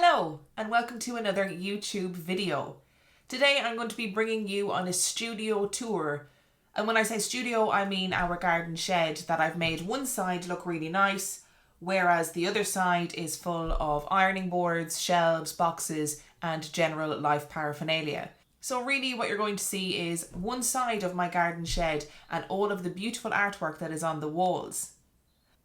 Hello and welcome to another YouTube video. Today I'm going to be bringing you on a studio tour, and when I say studio I mean our garden shed that I've made one side look really nice, whereas the other side is full of ironing boards, shelves, boxes and general life paraphernalia. So really what you're going to see is one side of my garden shed and all of the beautiful artwork that is on the walls.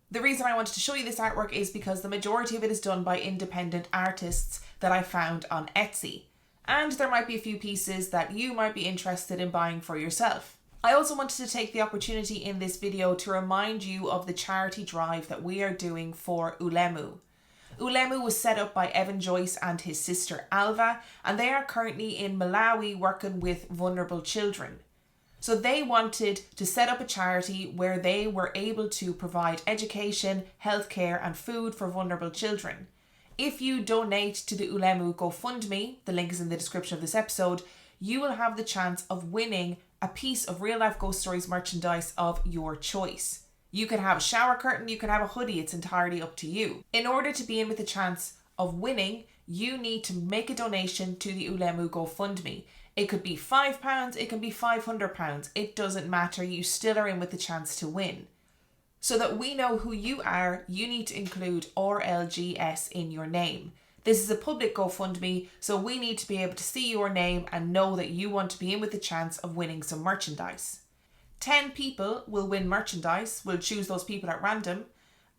The reason I wanted to show you this artwork is because the majority of it is done by independent artists that I found on Etsy. And there might be a few pieces that you might be interested in buying for yourself. I also wanted to take the opportunity in this video to remind you of the charity drive that we are doing for Ulemu. Ulemu was set up by Evan Joyce and his sister Alva, and they are currently in Malawi working with vulnerable children. So they wanted to set up a charity where they were able to provide education, healthcare and food for vulnerable children. If you donate to the Ulemu GoFundMe, the link is in the description of this episode, you will have the chance of winning a piece of Real Life Ghost Stories merchandise of your choice. You can have a shower curtain, you can have a hoodie, it's entirely up to you. In order to be in with a chance of winning, you need to make a donation to the Ulemu GoFundMe. It could be £5, it can be £500, it doesn't matter, you still are in with the chance to win. So that we know who you are, you need to include RLGS in your name. This is a public GoFundMe, so we need to be able to see your name and know that you want to be in with the chance of winning some merchandise. 10 people will win merchandise, we'll choose those people at random,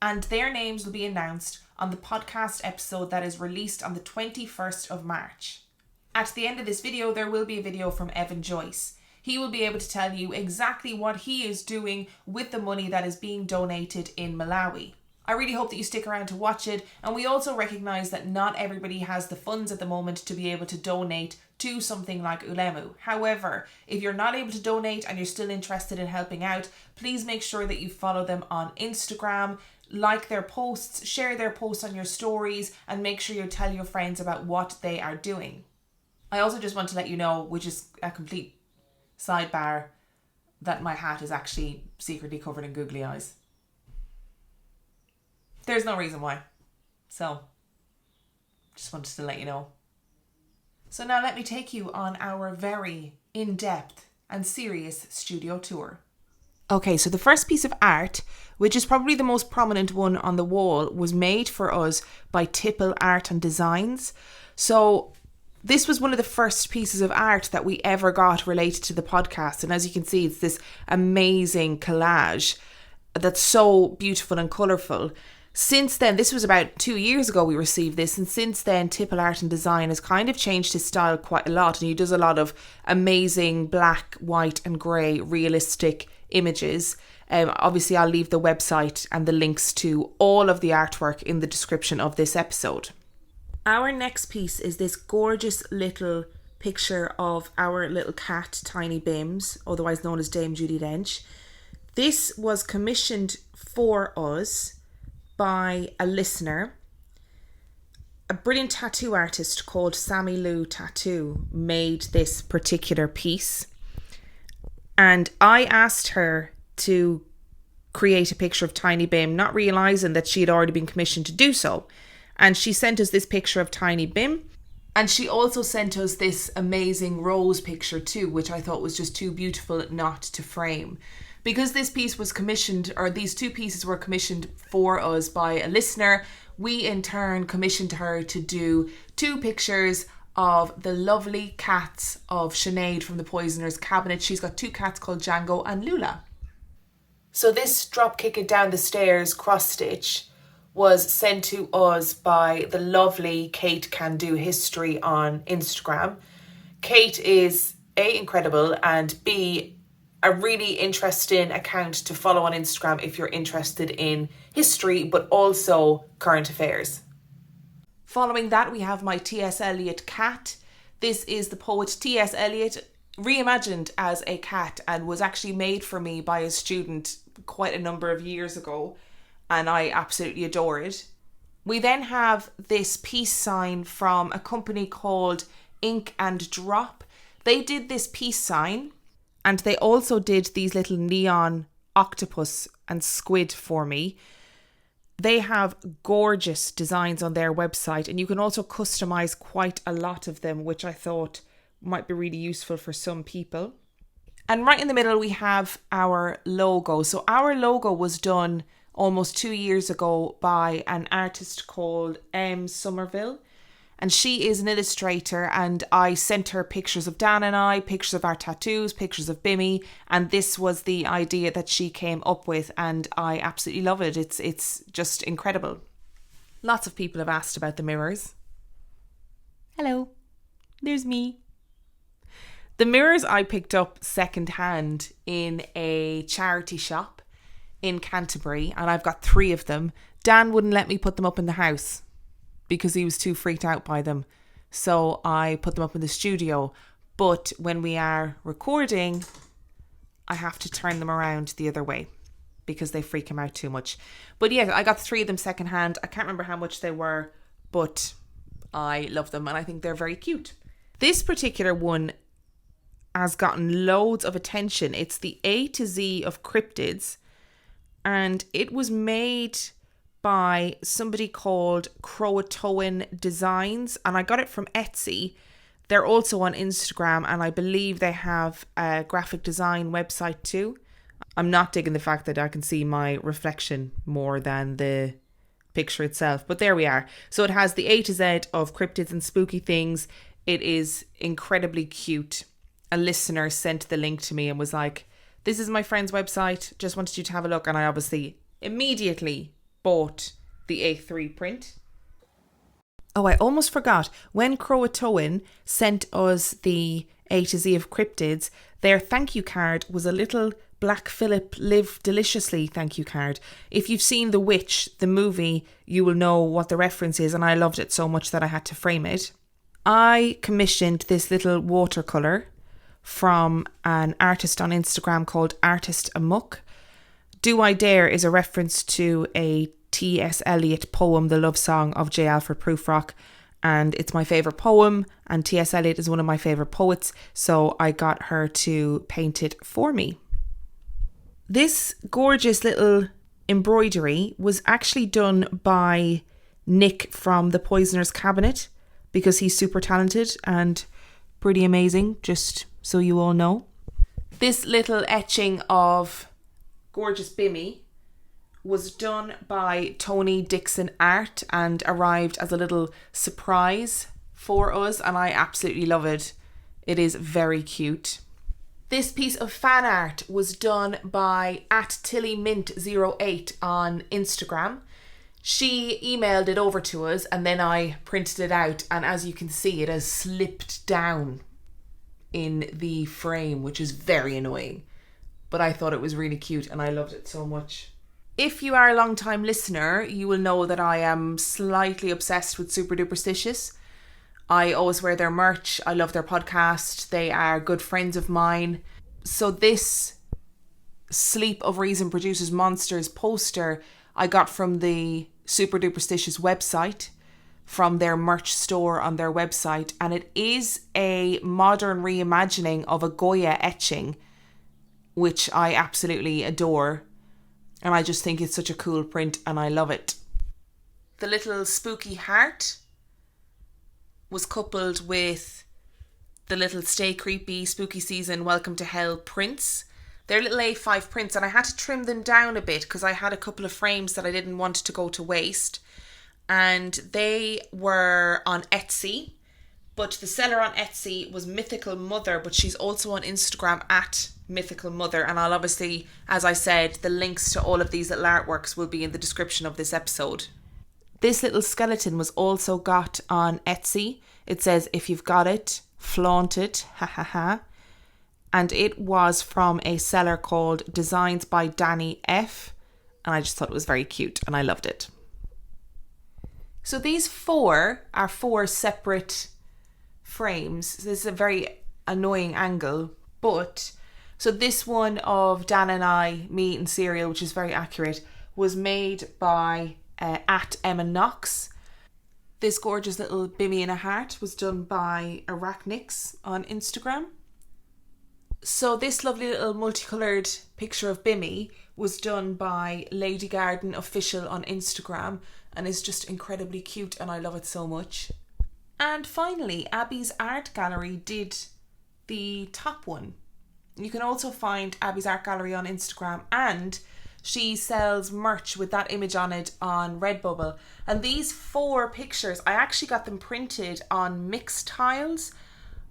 and their names will be announced on the podcast episode that is released on the 21st of March. At the end of this video, there will be a video from Evan Joyce. He will be able to tell you exactly what he is doing with the money that is being donated in Malawi. I really hope that you stick around to watch it, and we also recognise that not everybody has the funds at the moment to be able to donate to something like Ulemu. However, if you're not able to donate and you're still interested in helping out, please make sure that you follow them on Instagram, like their posts, share their posts on your stories, and make sure you tell your friends about what they are doing. I also just want to let you know, which is a complete sidebar, that my hat is actually secretly covered in googly eyes. There's no reason why. So, just wanted to let you know. So now let me take you on our very in-depth and serious studio tour. Okay, so the first piece of art, which is probably the most prominent one on the wall, was made for us by Tipple Art and Designs. So this was one of the first pieces of art that we ever got related to the podcast. And as you can see, it's this amazing collage that's so beautiful and colourful. Since then, this was about 2 years ago we received this, and since then Tipple Art and Design has kind of changed his style quite a lot, and he does a lot of amazing black, white and grey realistic images. Obviously I'll leave the website and the links to all of the artwork in the description of this episode. Our next piece is this gorgeous little picture of our little cat, Tiny Bims, otherwise known as Dame Judy Dench. This was commissioned for us by a listener. A brilliant tattoo artist called Sammy Lou Tattoo made this particular piece. And I asked her to create a picture of Tiny Bim, not realising that she had already been commissioned to do so. And she sent us this picture of Tiny Bim. And she also sent us this amazing rose picture too, which I thought was just too beautiful not to frame. Because this piece was commissioned, or these two pieces were commissioned for us by a listener, we in turn commissioned her to do 2 pictures of the lovely cats of Sinead from the Poisoner's Cabinet. She's got 2 cats called Django and Lula. So this drop kick it down the stairs cross stitch was sent to us by the lovely Kate Can Do History on Instagram. Kate is A, incredible, and B, a really interesting account to follow on Instagram if you're interested in history but also current affairs. Following that, we have my T.S. Eliot cat. This is the poet T.S. Eliot reimagined as a cat and was actually made for me by a student quite a number of years ago, and I absolutely adore it. We then have this peace sign from a company called Ink and Drop. They did this peace sign, and they also did these little neon octopus and squid for me. They have gorgeous designs on their website, and you can also customize quite a lot of them, which I thought might be really useful for some people. And right in the middle, we have our logo. So our logo was done almost 2 years ago by an artist called Somerville. And she is an illustrator, and I sent her pictures of Dan and I, pictures of our tattoos, pictures of Bimmy, and this was the idea that she came up with, and I absolutely love it. It's just incredible. Lots of people have asked about the mirrors. Hello, there's me. The mirrors I picked up secondhand in a charity shop in Canterbury, and I've got 3 of them. Dan wouldn't let me put them up in the house because he was too freaked out by them. So I put them up in the studio. But when we are recording, I have to turn them around the other way because they freak him out too much. But yeah, I got 3 of them secondhand. I can't remember how much they were, but I love them and I think they're very cute. This particular one has gotten loads of attention. It's the A to Z of Cryptids, and it was made by somebody called Croatoan Designs, and I got it from Etsy. They're also on Instagram, and I believe they have a graphic design website too. I'm not digging the fact that I can see my reflection more than the picture itself, but there we are. So it has the A to Z of cryptids and spooky things. It is incredibly cute. A listener sent the link to me and was like, "This is my friend's website, just wanted you to have a look," and I obviously immediately bought the A3 print. Oh, I almost forgot. When Croatoan sent us the A to Z of Cryptids, their thank you card was a little Black Phillip Live Deliciously thank you card. If you've seen The Witch, the movie, you will know what the reference is, and I loved it so much that I had to frame it. I commissioned this little watercolour from an artist on Instagram called Artist Amok. Do I Dare is a reference to a T.S. Eliot poem, The Love Song of J. Alfred Prufrock, and it's my favourite poem, and T.S. Eliot is one of my favourite poets, so I got her to paint it for me. This gorgeous little embroidery was actually done by Nick from The Poisoner's Cabinet, because he's super talented and pretty amazing, just so you all know. This little etching of Gorgeous Bimmy was done by Tony Dixon Art and arrived as a little surprise for us, and I absolutely love it. It is very cute. This piece of fan art was done by @TillyMint08 on Instagram. She emailed it over to us and then I printed it out, and as you can see, it has slipped down in the frame, which is very annoying. But I thought it was really cute and I loved it so much. If you are a long time listener, you will know that I am slightly obsessed with Super Duperstitious. I always wear their merch. I love their podcast. They are good friends of mine. So this Sleep of Reason Produces Monsters poster I got from the Super Duperstitious website, from their merch store on their website, and it is a modern reimagining of a Goya etching, which I absolutely adore, and I just think it's such a cool print and I love it. The little spooky heart was coupled with the little Stay Creepy, Spooky Season, Welcome to Hell prints. They're little A5 prints, and I had to trim them down a bit because I had a couple of frames that I didn't want to go to waste, and they were on Etsy, but the seller on Etsy was Mythical Mother, but she's also on Instagram @Mythical Mother, and I'll obviously, as I said, the links to all of these little artworks will be in the description of this episode. This little skeleton was also got on Etsy. It says, "If you've got it, flaunt it, ha ha ha." And it was from a seller called Designs by Danny F. And I just thought it was very cute and I loved it. So these 4 are 4 separate frames. This is a very annoying angle, but so this one of Dan and I, me eating cereal, which is very accurate, was made by @Emma Knox. This gorgeous little Bimmy in a heart was done by Arachnix on Instagram. So this lovely little multicoloured picture of Bimmy was done by Lady Garden Official on Instagram and is just incredibly cute and I love it so much. And finally, Abby's Art Gallery did the top one. You can also find Abby's Art Gallery on Instagram, and she sells merch with that image on it on Redbubble. And these 4 pictures, I actually got them printed on mixed tiles.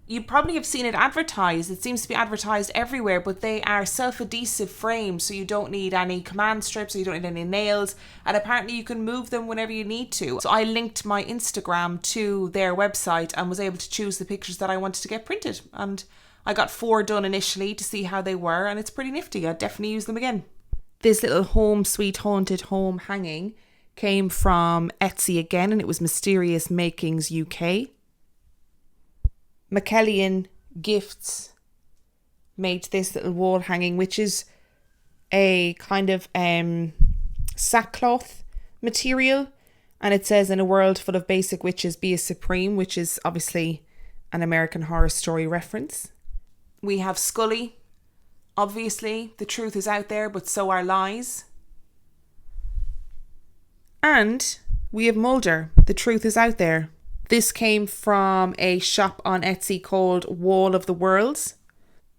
You probably have seen it advertised. It seems to be advertised everywhere, but they are self-adhesive frames, so you don't need any command strips, or you don't need any nails, and apparently you can move them whenever you need to. So I linked my Instagram to their website and was able to choose the pictures that I wanted to get printed, and I got 4 done initially to see how they were, and it's pretty nifty. I'd definitely use them again. This little Home Sweet Haunted Home hanging came from Etsy again, and it was Mysterious Makings UK. McKellian Gifts made this little wall hanging, which is a kind of sackcloth material, and it says, "In a world full of basic witches, be a supreme," which is obviously an American Horror Story reference. We have Scully. Obviously, the truth is out there, but so are lies. And we have Mulder. The truth is out there. This came from a shop on Etsy called Wall of the Worlds.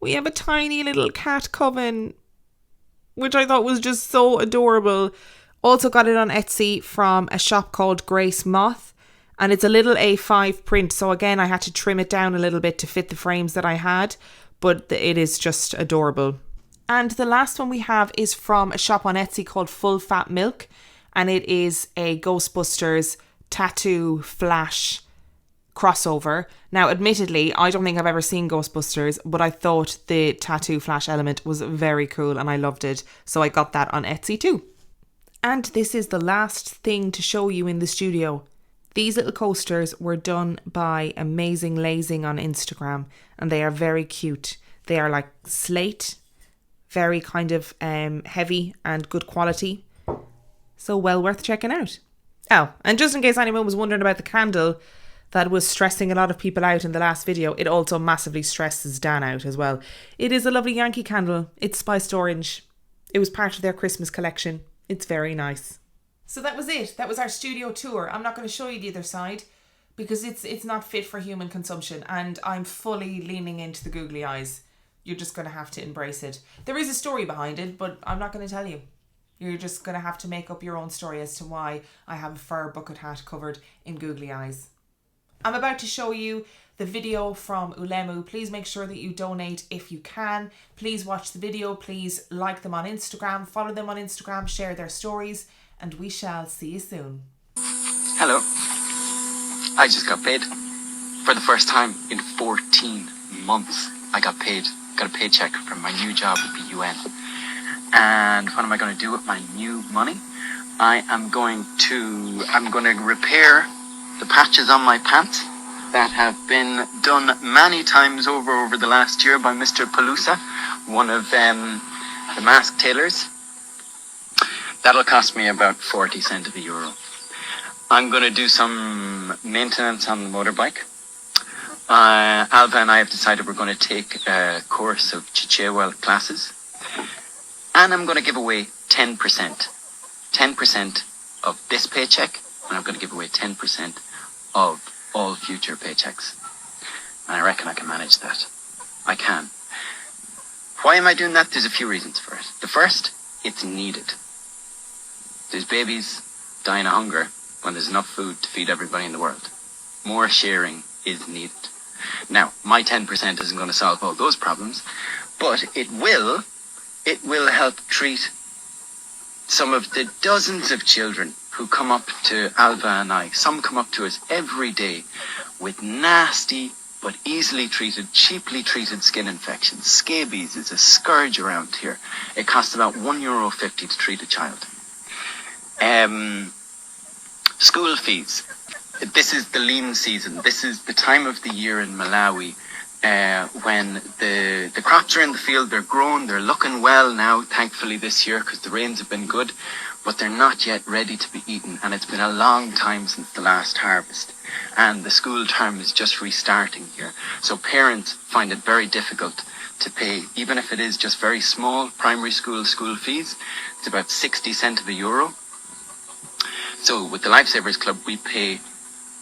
We have a tiny little cat Coven, which I thought was just so adorable. Also got it on Etsy from a shop called Grace Moth. And it's a little A5 print. So again, I had to trim it down a little bit to fit the frames that I had. But it is just adorable. And the last one we have is from a shop on Etsy called Full Fat Milk. And it is a Ghostbusters tattoo flash crossover. Now, admittedly, I don't think I've ever seen Ghostbusters, but I thought the tattoo flash element was very cool and I loved it. So I got that on Etsy too. And this is the last thing to show you in the studio. These little coasters were done by Amazing Lazing on Instagram, and they are very cute. They are like slate, very kind of heavy and good quality. So well worth checking out. Oh, and just in case anyone was wondering about the candle that was stressing a lot of people out in the last video, it also massively stresses Dan out as well. It is a lovely Yankee candle. It's spiced orange. It was part of their Christmas collection. It's very nice. So that was it. That was our studio tour. I'm not going to show you the other side because it's not fit for human consumption, and I'm fully leaning into the googly eyes. You're just going to have to embrace it. There is a story behind it, but I'm not going to tell you. You're just going to have to make up your own story as to why I have a fur bucket hat covered in googly eyes. I'm about to show you the video from Ulemu. Please make sure that you donate if you can. Please watch the video. Please like them on Instagram, follow them on Instagram, share their stories, and we shall see you soon. Hello. I just got paid. For the first time in 14 months, I got paid. Got a paycheck from my new job at the UN. And what am I going to do with my new money? I'm going to repair the patches on my pants that have been done many times over the last year by Mr. Palusa, one of the mask tailors. That'll cost me about 40 cents of a euro. I'm going to do some maintenance on the motorbike. Alva and I have decided we're going to take a course of Chichewa classes. And I'm going to give away 10%. 10% of this paycheck, and I'm going to give away 10% of all future paychecks. And I reckon I can manage that. I can. Why am I doing that? There's a few reasons for it. The first, it's needed. There's babies dying of hunger when there's enough food to feed everybody in the world. More sharing is needed. Now, my 10% isn't going to solve all those problems, but it will help treat some of the dozens of children who come up to Alva and I. Some come up to us every day with nasty but easily treated, cheaply treated skin infections. Scabies is a scourge around here. It costs about €1.50 to treat a child. School fees. This is the lean season. This is the time of the year in Malawi when the crops are in the field, they're grown, they're looking well now, thankfully this year, because the rains have been good, but they're not yet ready to be eaten, and it's been a long time since the last harvest, and the school term is just restarting here. So parents find it very difficult to pay, even if it is just very small primary school fees. It's about 60 cents of a euro. So with the Lifesavers Club, we pay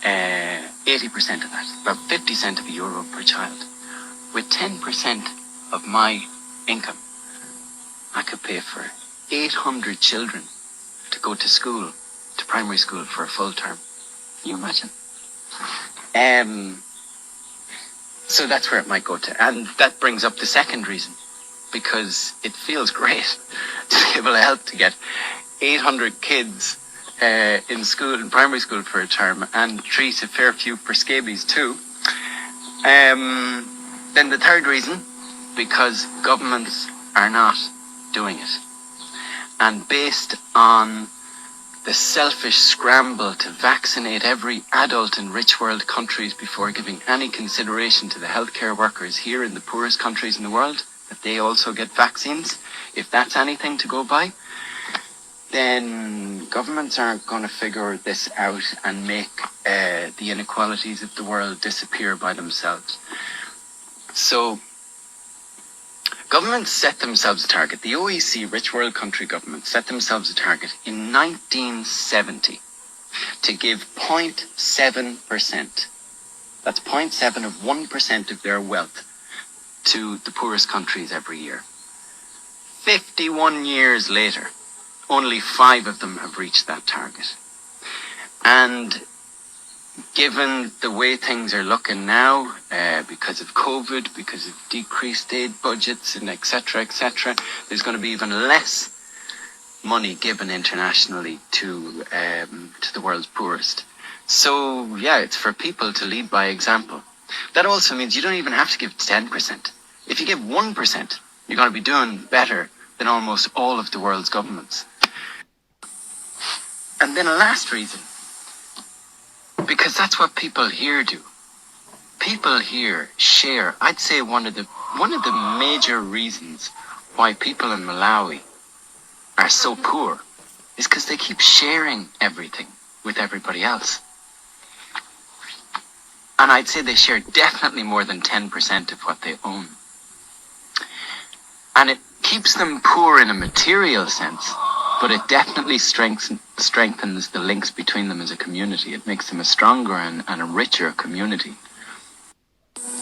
80% of that, about 50 cents of a euro per child. With 10% of my income, I could pay for 800 children to go to school, to primary school for a full term. Can you imagine? So that's where it might go to. And that brings up the second reason, because it feels great to be able to help to get 800 kids in school, in primary school for a term, and treat a fair few for scabies too. Then the third reason, because governments are not doing it. And based on the selfish scramble to vaccinate every adult in rich world countries before giving any consideration to the healthcare workers here in the poorest countries in the world, that they also get vaccines, if that's anything to go by, then governments aren't going to figure this out and make the inequalities of the world disappear by themselves. So governments set themselves a target. The OEC, rich world country governments, set themselves a target in 1970 to give 0.7%. That's 0.7 of 1% of their wealth to the poorest countries every year. 51 years later, only 5 of them have reached that target. And given the way things are looking now, because of COVID, because of decreased aid budgets, and etc., there's going to be even less money given internationally to the world's poorest. So yeah, it's for people to lead by example. That also means you don't even have to give 10%. If you give 1%, you're going to be doing better than almost all of the world's governments. And then a last reason, because that's what people here do. People here share. I'd say one of the major reasons why people in Malawi are so poor is because they keep sharing everything with everybody else. And I'd say they share definitely more than 10% of what they own. And it keeps them poor in a material sense, but it definitely strengthens the links between them as a community. It makes them a stronger and a richer community.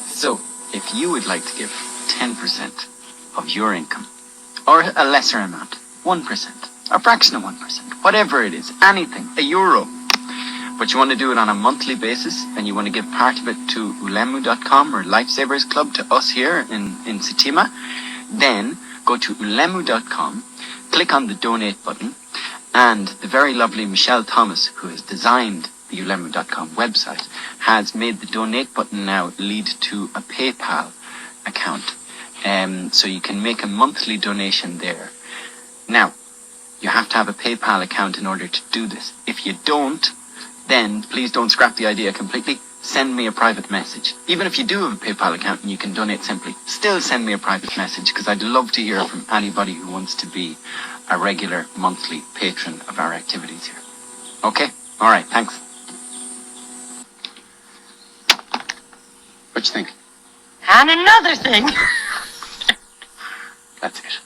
So, if you would like to give 10% of your income, or a lesser amount, 1%, a fraction of 1%, whatever it is, anything, a euro, but you want to do it on a monthly basis, and you want to give part of it to ulemu.com or Lifesavers Club, to us here in Sitima, then go to ulemu.com, click on the donate button, and the very lovely Michelle Thomas, who has designed the ulemu.com website, has made the donate button now lead to a PayPal account. So you can make a monthly donation there. Now, you have to have a PayPal account in order to do this. If you don't, then please don't scrap the idea completely. Send me a private message. Even if you do have a PayPal account and you can donate simply, still send me a private message, because I'd love to hear from anybody who wants to be a regular monthly patron of our activities here. Okay? All right, thanks. What you think? And another thing. That's it.